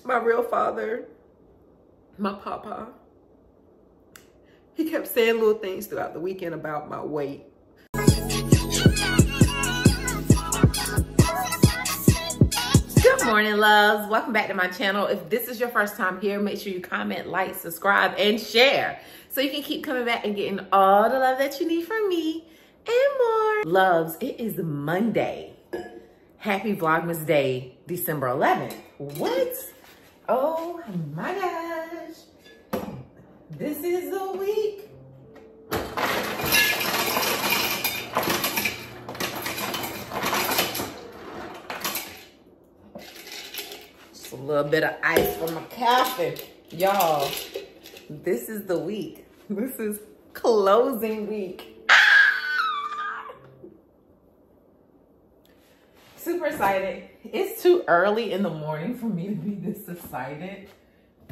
my real father, my papa, he kept saying little things throughout the weekend about my weight. Good morning, loves. Welcome back to my channel. If this is your first time here, make sure you comment, like, subscribe, and share so you can keep coming back and getting all the love that you need from me and more. Loves, it is Monday. Happy Vlogmas Day, December 11th. What? Oh my gosh. This is the week. Just a little bit of ice for my coffee. Y'all, this is the week. This is closing week. Super excited. It's too early in the morning for me to be this excited.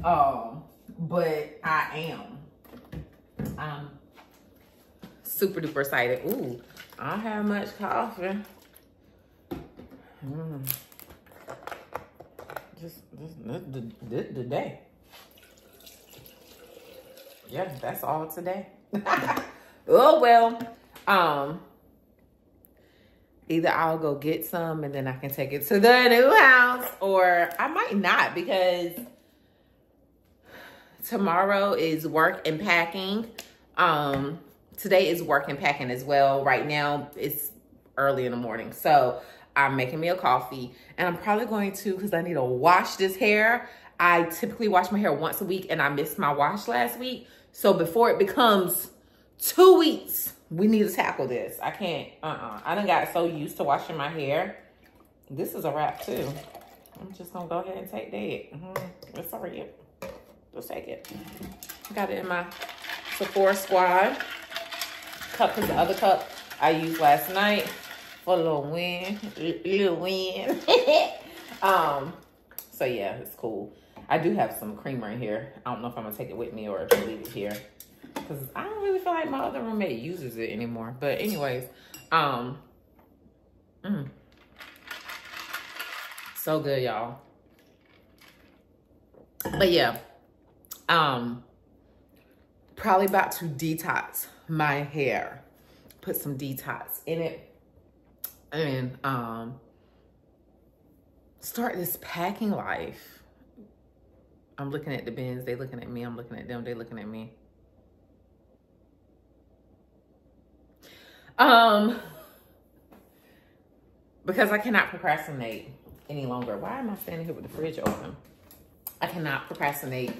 But I am. I'm super duper excited. Ooh, I don't have much coffee. Just the day. Yeah, that's all today. Oh well. Either I'll go get some and then I can take it to the new house, or I might not, because tomorrow is work and packing. Today is work and packing as well. Right now it's early in the morning, so I'm making me a coffee, and I'm probably going to, because I need to wash this hair. I typically wash my hair once a week and I missed my wash last week. So before it becomes 2 weeks, we need to tackle this. I can't, I done got so used to washing my hair. This is a wrap too. I'm just gonna go ahead and take that. It's all right. Just take it. Got it in my Sephora Squad cup, because the other cup I used last night for a little win. So yeah, it's cool. I do have some creamer in here. I don't know if I'm gonna take it with me or if I leave it here, because I don't really feel like my other roommate uses it anymore. But anyways, so good, y'all. But yeah, probably about to detox my hair, put some detox in it, and start this packing life. I'm looking at the bins, they looking at me, I'm looking at them, they looking at me. Because I cannot procrastinate any longer. Why am I standing here with the fridge open? I cannot procrastinate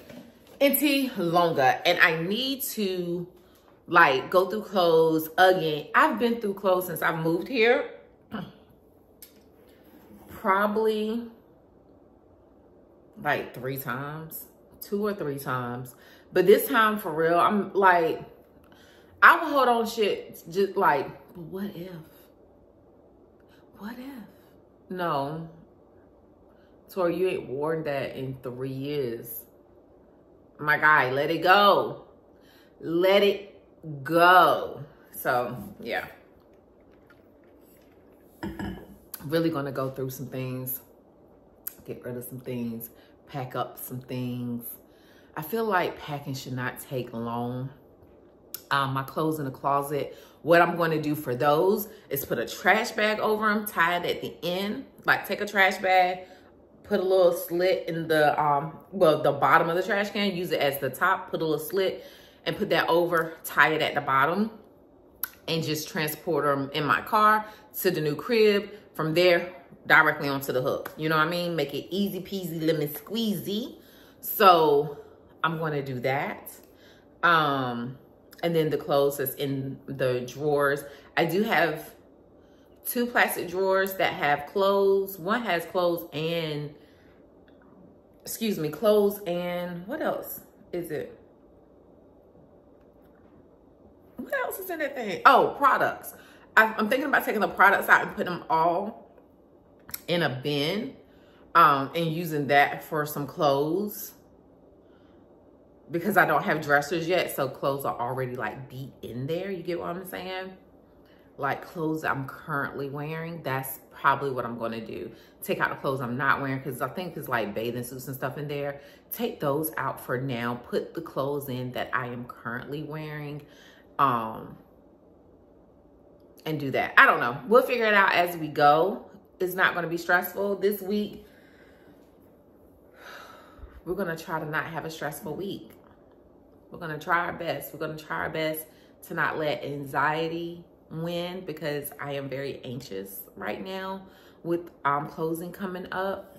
any longer, and I need to like go through clothes again. I've been through clothes since I moved here. Probably like 3 times, 2 or 3 times. But this time for real, I'm like, I will hold on shit just like, what if? What if? No. Tori, you ain't worn that in 3 years. My guy, let it go. Let it go. So, yeah. Really gonna go through some things, get rid of some things, pack up some things. I feel like packing should not take long. My clothes in the closet, what I'm going to do for those is put a trash bag over them, tie it at the end. Like, take a trash bag, put a little slit in the, well, the bottom of the trash can, use it as the top, put a little slit and put that over, tie it at the bottom, and just transport them in my car to the new crib. From there, directly onto the hook. You know what I mean? Make it easy peasy lemon squeezy. So I'm going to do that. And then the clothes that's in the drawers. I do have 2 plastic drawers that have clothes. One has clothes and, excuse me, clothes and, what else is it? What else is in that thing? Oh, products. I'm thinking about taking the products out and putting them all in a bin, and using that for some clothes, because I don't have dressers yet. So clothes are already like beat in there. You get what I'm saying? Like clothes I'm currently wearing, that's probably what I'm going to do. Take out the clothes I'm not wearing, because I think there's like bathing suits and stuff in there. Take those out for now. Put the clothes in that I am currently wearing. And do that. I don't know. We'll figure it out as we go. It's not going to be stressful this week. We're going to try to not have a stressful week. We're going to try our best. We're going to try our best to not let anxiety win, because I am very anxious right now with closing coming up.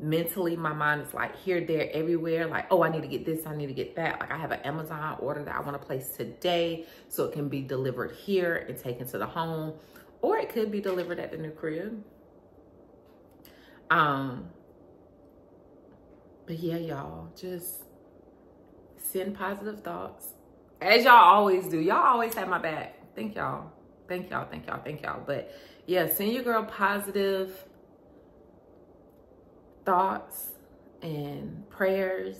Mentally, my mind is like here, there, everywhere. Like, oh, I need to get this, I need to get that. Like, I have an Amazon order that I want to place today so it can be delivered here and taken to the home, or it could be delivered at the new crib. But yeah, y'all, just send positive thoughts, as y'all always do. Y'all always have my back. Thank y'all. Thank y'all, thank y'all, thank y'all. But yeah, send your girl positive thoughts and prayers.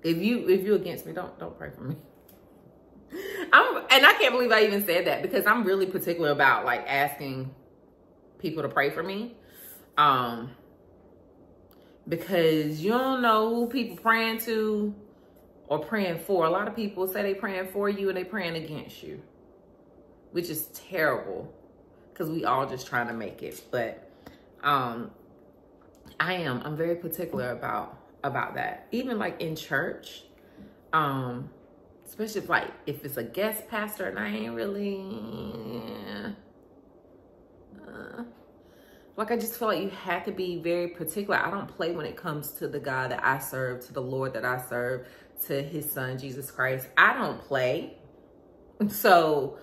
If you against me, don't pray for me. And I can't believe I even said that, because I'm really particular about like asking people to pray for me. Because you don't know who people praying to or praying for. A lot of people say they praying for you and they praying against you, which is terrible, because we all just trying to make it. But I'm very particular about that. Even like in church, especially if it's a guest pastor and I ain't really like, I just feel like you have to be very particular. I don't play when it comes to the God that I serve, to the Lord that I serve, to his son, Jesus Christ. I don't play. So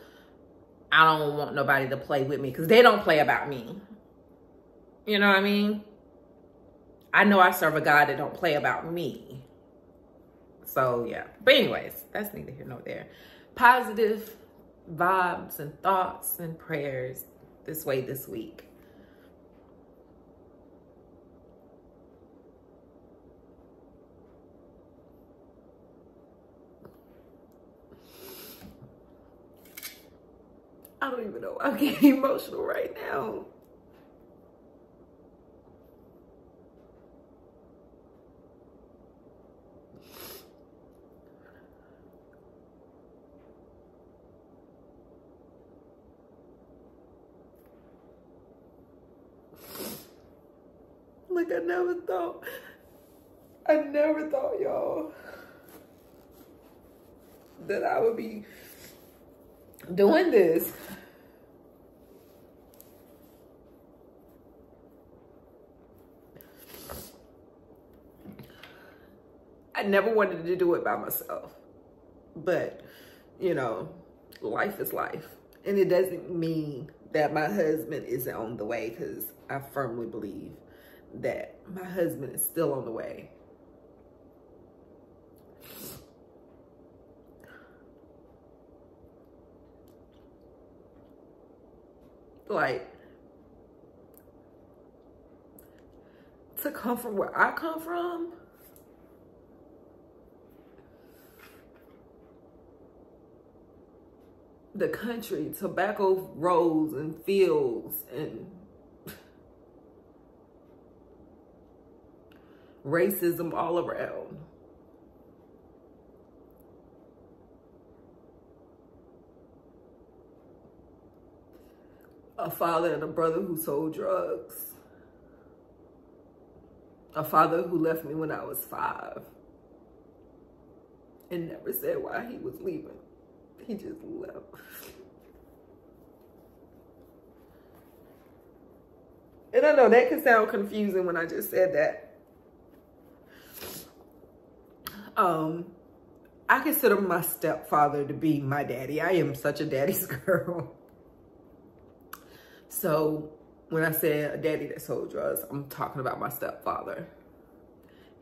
I don't want nobody to play with me, because they don't play about me. You know what I mean? I know I serve a God that don't play about me. So yeah. But anyways, that's neither here nor there. Positive vibes and thoughts and prayers this week. I don't even know. I'm getting emotional right now. Like, I never thought, y'all, that I would be doing this. I never wanted to do it by myself, but you know, life is life. And it doesn't mean that my husband isn't on the way, because I firmly believe that my husband is still on the way. Like, to come from where I come from, the country, tobacco rows and fields and racism all around. A father and a brother who sold drugs. A father who left me when I was 5 and never said why he was leaving. He just left. And I know that can sound confusing when I just said that. I consider my stepfather to be my daddy. I am such a daddy's girl. So when I say a daddy that sold drugs, I'm talking about my stepfather.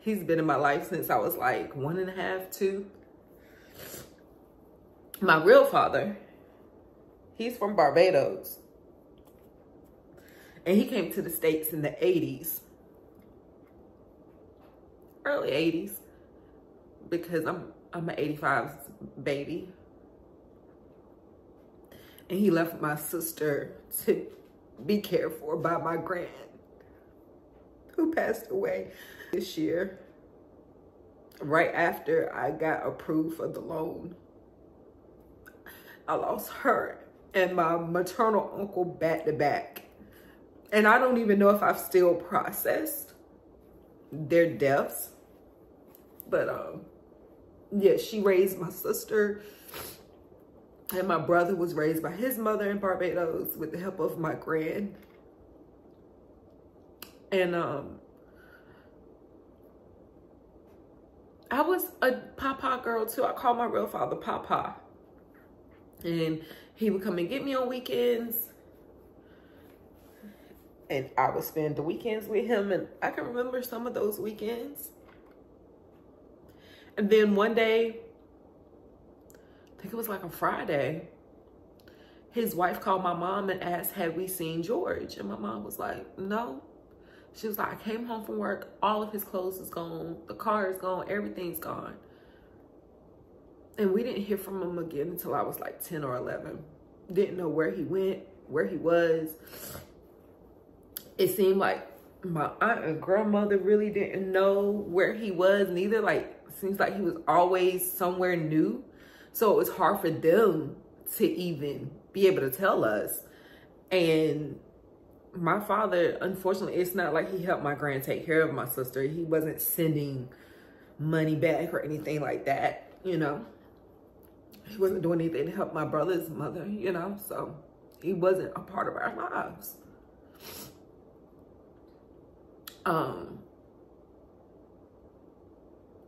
He's been in my life since I was like 1.5, 2. My real father, he's from Barbados. And he came to the States in the 80s. Early 80s. Because I'm an 85 baby. And he left my sister to be cared for by my grand, who passed away this year, right after I got approved for the loan. I lost her and my maternal uncle back to back. And I don't even know if I've still processed their deaths. But yeah, she raised my sister. And my brother was raised by his mother in Barbados with the help of my grand. And I was a Papa girl too. I called my real father Papa. And he would come and get me on weekends. And I would spend the weekends with him. And I can remember some of those weekends. And then one day, I think it was like a Friday, his wife called my mom and asked, had we seen George? And my mom was like, no. She was like, I came home from work. All of his clothes is gone. The car is gone. Everything's gone. And we didn't hear from him again until I was like 10 or 11. Didn't know where he went, where he was. It seemed like my aunt and grandmother really didn't know where he was. Neither, like, seems like he was always somewhere new. So it was hard for them to even be able to tell us. And my father, unfortunately, it's not like he helped my grand take care of my sister. He wasn't sending money back or anything like that, you know. He wasn't doing anything to help my brother's mother, you know. So he wasn't a part of our lives.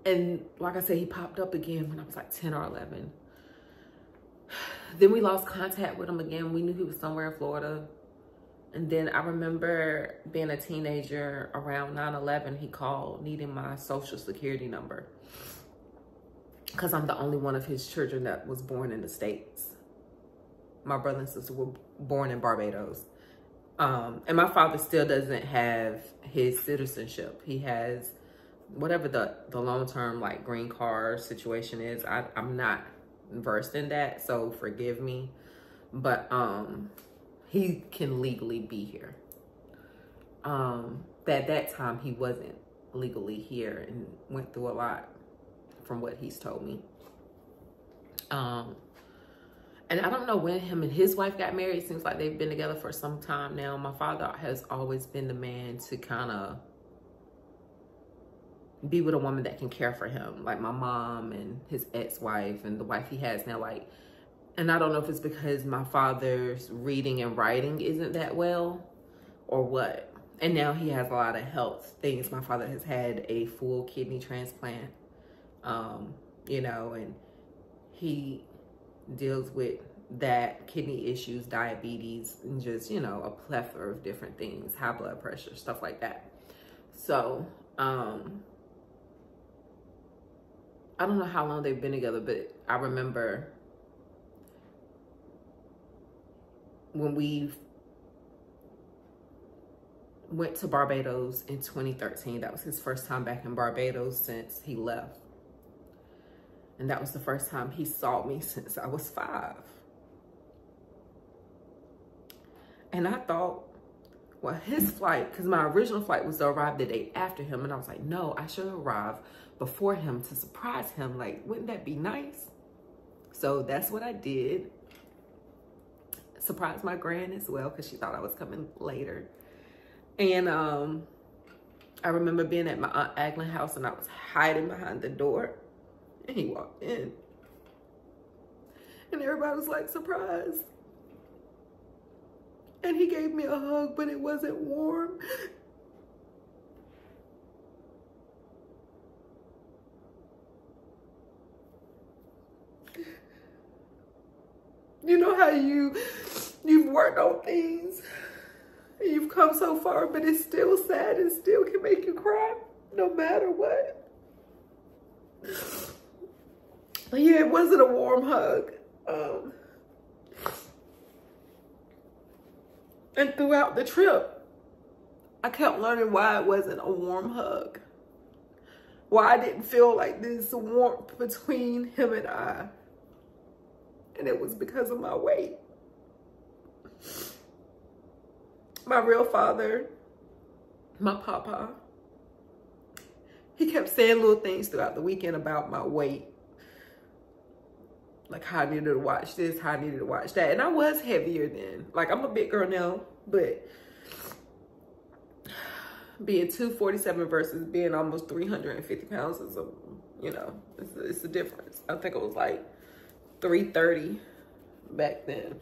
And like I said, he popped up again when I was like 10 or 11. Then we lost contact with him again. We knew he was somewhere in Florida. And then I remember being a teenager around 9/11, he called needing my social security number. Because I'm the only one of his children that was born in the States. My brother and sister were born in Barbados. And my father still doesn't have his citizenship. He has whatever the long-term like green card situation is. I'm not versed in that, so forgive me. But he can legally be here. At that time, he wasn't legally here and went through a lot from what he's told me. And I don't know when him and his wife got married. It seems like they've been together for some time now. My father has always been the man to kind of be with a woman that can care for him. Like my mom and his ex-wife and the wife he has now. Like, and I don't know if it's because my father's reading and writing isn't that well or what. And now he has a lot of health things. My father has had a full kidney transplant, you know, and he deals with that, kidney issues, diabetes, and just, you know, a plethora of different things, high blood pressure, stuff like that. So, I don't know how long they've been together, but I remember when we went to Barbados in 2013. That was his first time back in Barbados since he left. And that was the first time he saw me since I was 5. And I thought, well, his flight, because my original flight was to arrive the day after him. And I was like, no, I should arrive before him to surprise him. Like, wouldn't that be nice? So that's what I did. Surprised my grand as well, because she thought I was coming later. And I remember being at my Aunt Aglin's house and I was hiding behind the door. And he walked in. And everybody was like, surprise. And he gave me a hug, but it wasn't warm. You know how you've worked on things. And you've come so far, but it's still sad and still can make you cry no matter what. But yeah, it wasn't a warm hug. And throughout the trip, I kept learning why it wasn't a warm hug. why I didn't feel like this warmth between him and I. And it was because of my weight. My real father, my papa, he kept saying little things throughout the weekend about my weight. Like how I needed to watch this, how I needed to watch that. And I was heavier then. Like I'm a big girl now, but being 247 versus being almost 350 pounds is a, you know, it's a difference. I think it was like 330 back then.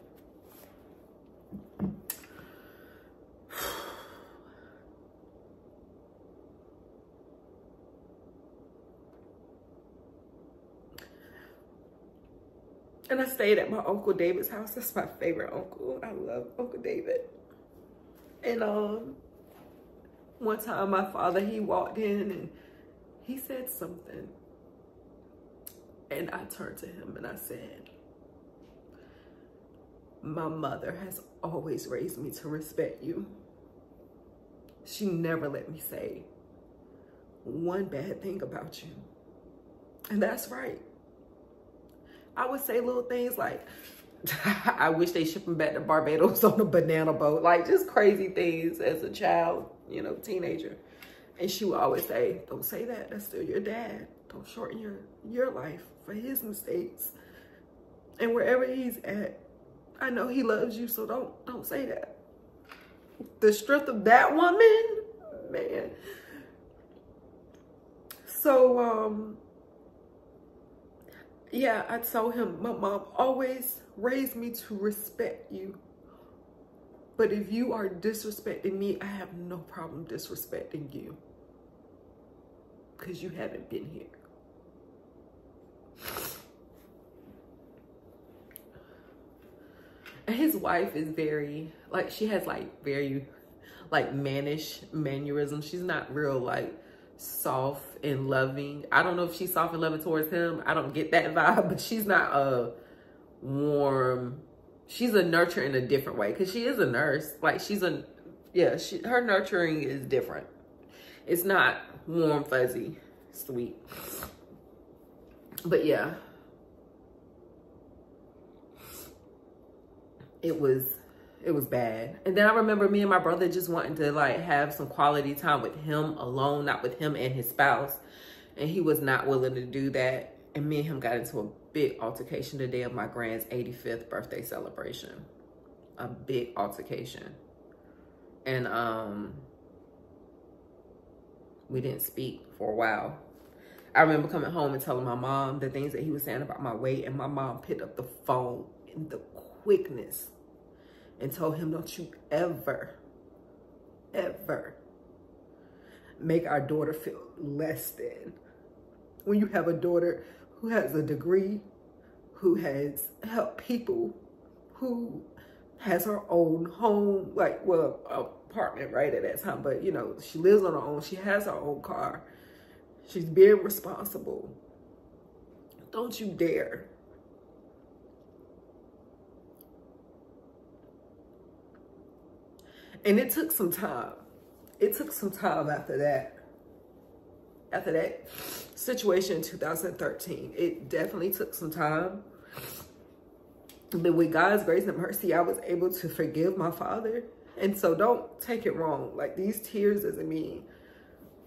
And I stayed at my Uncle David's house. That's my favorite uncle. I love Uncle David. And one time my father, he walked in and he said something. And I turned to him and I said, my mother has always raised me to respect you. She never let me say one bad thing about you. And that's right. I would say little things like, I wish they ship him back to Barbados on a banana boat. Like just crazy things as a child, you know, teenager. And she would always say, don't say that. That's still your dad. Don't shorten your life for his mistakes. And wherever he's at, I know he loves you, so don't say that. The strength of that woman, man. So, yeah, I told him, my mom always raised me to respect you. But if you are disrespecting me, I have no problem disrespecting you. Because you haven't been here. And his wife is very, like, she has like very, like, mannish mannerisms. She's not real, like, soft and loving. I don't know if she's soft and loving towards him. I don't get that vibe, but she's not a warm. She's a nurturer in a different way because she is a nurse. Like she's a, yeah, her nurturing is different. It's not warm, fuzzy, sweet. But yeah, it was bad. And then I remember me and my brother just wanting to like have some quality time with him alone, not with him and his spouse. And he was not willing to do that. And me and him got into a big altercation the day of my grand's 85th birthday celebration. A big altercation. And we didn't speak for a while. I remember coming home and telling my mom the things that he was saying about my weight. And my mom picked up the phone in the quickness and told him, don't you ever, ever make our daughter feel less than. When you have a daughter who has a degree, who has helped people, who has her own home, like, well, apartment right at that time, but you know, she lives on her own, she has her own car, she's being responsible. Don't you dare. And it took some time. It took some time after that. After that situation in 2013, it definitely took some time. But with God's grace and mercy, I was able to forgive my father. And so don't take it wrong. Like these tears doesn't mean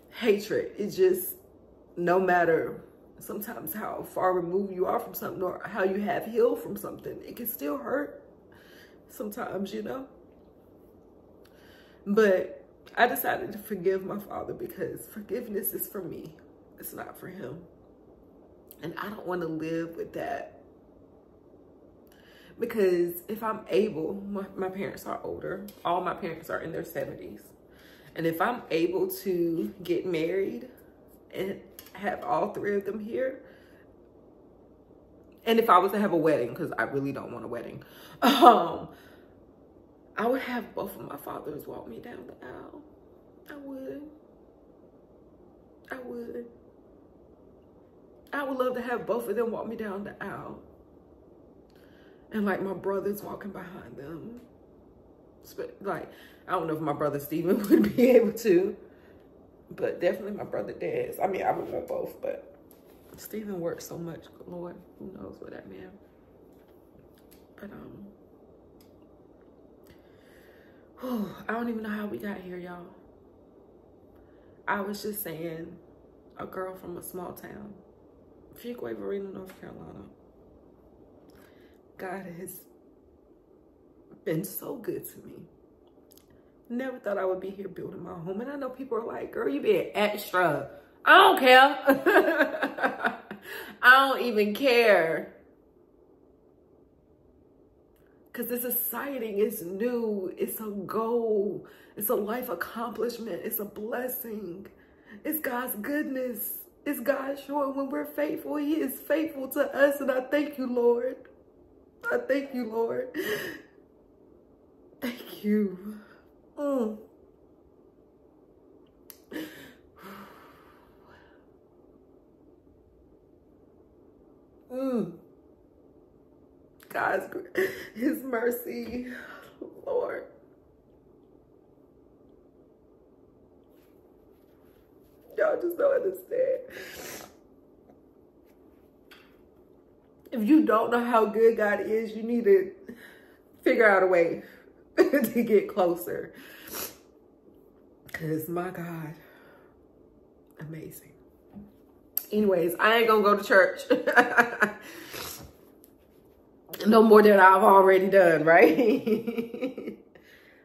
hatred. It's just no matter sometimes how far removed you are from something or how you have healed from something, it can still hurt sometimes, you know. But I decided to forgive my father because forgiveness is for me. It's not for him. And I don't want to live with that. Because if I'm able, my parents are older. All my parents are in their 70s. And if I'm able to get married and have all three of them here, and if I was to have a wedding, because I really don't want a wedding, I would have both of my fathers walk me down the aisle. I would. I would. I would love to have both of them walk me down the aisle. And like my brothers walking behind them. Like, I don't know if my brother Steven would be able to. But definitely my brother dad's. I mean, I would want both, but Steven works so much. Lord, who knows what that man. But I don't even know how we got here, y'all. I was just saying, a girl from a small town, Fuquay-Varina, North Carolina. God has been so good to me. Never thought I would be here building my home. And I know people are like, girl, you being extra. I don't care. I don't even care. Because it's exciting, it's new, it's a goal, it's a life accomplishment, it's a blessing. It's God's goodness. It's God showing when we're faithful, He is faithful to us. And I thank you, Lord. I thank you, Lord. Thank you. God's, His mercy, Lord. Y'all just don't understand. If you don't know how good God is, you need to figure out a way to get closer. Because my God, amazing. Anyways, I ain't gonna go to church. No more than I've already done, right?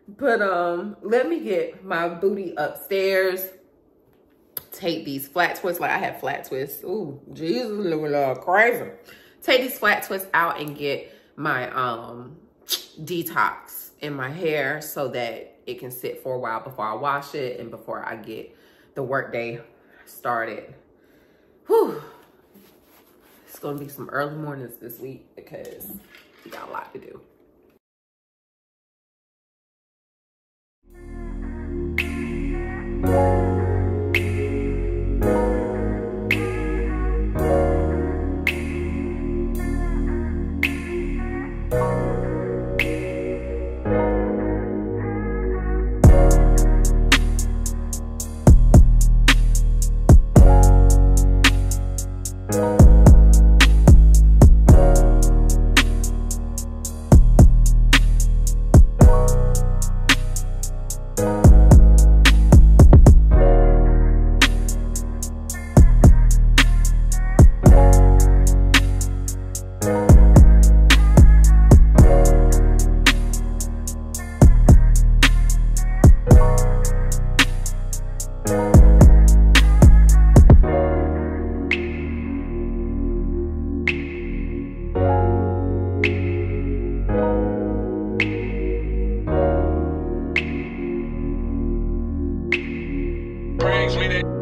But let me get my booty upstairs. Take these flat twists, like I have flat twists. Ooh, Jesus, Lord, crazy. Take these flat twists out and get my detox in my hair so that it can sit for a while before I wash it and before I get the workday started. Whew. It's gonna be some early mornings this week because we got a lot to do. Brings me to